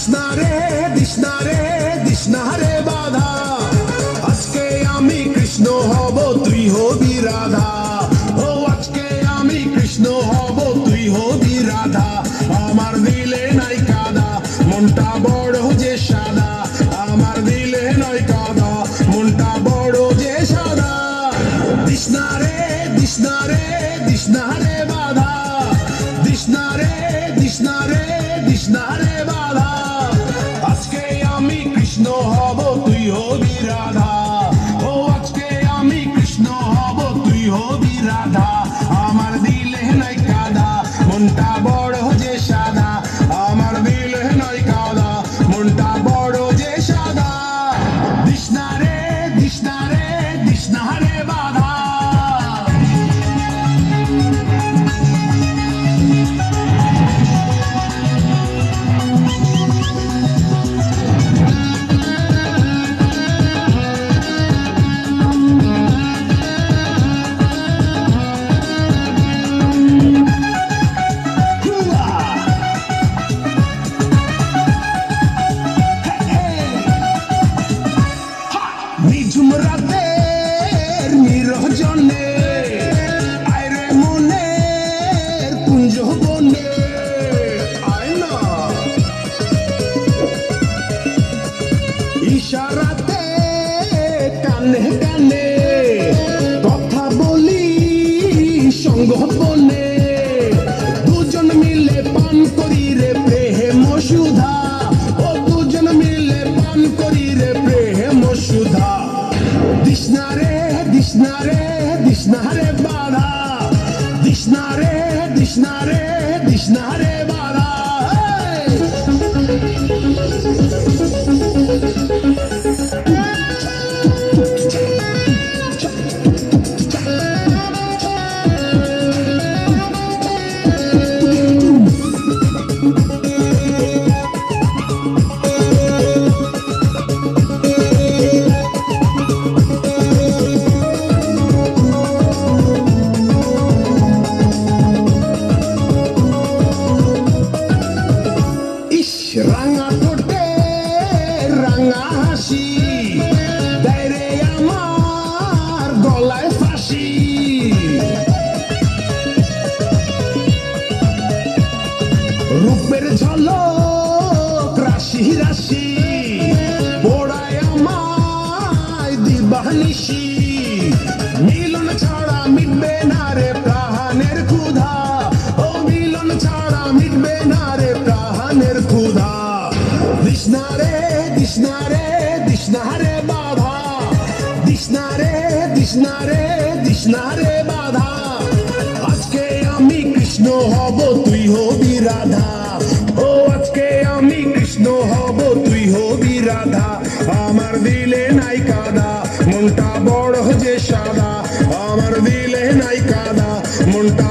দিশনারে দিশনারে দিশনারে বাধা, আজকে আমি কৃষ্ণ হব তুই হবি রাধা। ও আজকে আমি কৃষ্ণ হব তুই হবি রাধা। আমার দিলে নাই কাদা, মনটা বড় যে সাদা। আমার দিলে নাই কাদা, মনটা বড় যে সাদা। দিশনারে দিশনারে দিশনারে বাধা, দিশনারে দিশনারে দিশনারে বাধা, আজকে আমি কৃষ্ণ হব তুই হবি রাধা। ও আজকে আমি কৃষ্ণ হব তুই হবি রাধা। আমার দিলে নাই কাদা, মনটা বড় যে সাদা। আমার দিলে নাই কাদা, মনটা বড় যে সাদা। দিশনারে দিশনারে দিশনারে বাধা। নিঝুম রাতের নিরজনে আয়রে মনের কুঞ্জ বনে আয় না। ইশারাতে কানে কানে কথা বলি সঙ্গ বনে। দুজন মিলে পান করি রে প্রেম সুধা। ও দুজন মিলে পান করি রে প্রেম সুধা। দিশনারে দিশনারে দিশনারে বাধা, দিশনারে দিশনারে দিশনারে বাধা। রাঙা ঠোঁটে রাঙা হাসি দেয় রে আমার গলায় ফাঁসি। রূপের ঝলক রাশি রাশি পোড়ায় আমায় দিবানিশি। মিলন ছাড়া মিটবে না রে প্রাণের ক্ষুধা। ও মিলন ছাড়া মিটবে না রে প্রাণের ক্ষুধা। দিশনারে দিশনারে দিশনারে বাধা, দিশনারে দিশনারে দিশনারে বাধা, আজকে আমি কৃষ্ণ হব তুই হবি রাধা। ও আজকে আমি কৃষ্ণ হব তুই হবি রাধা। আমার দিলে নাই কাদা, মনটা বড় যে সাদা। আমার দিলে নাই কাদা, মনটা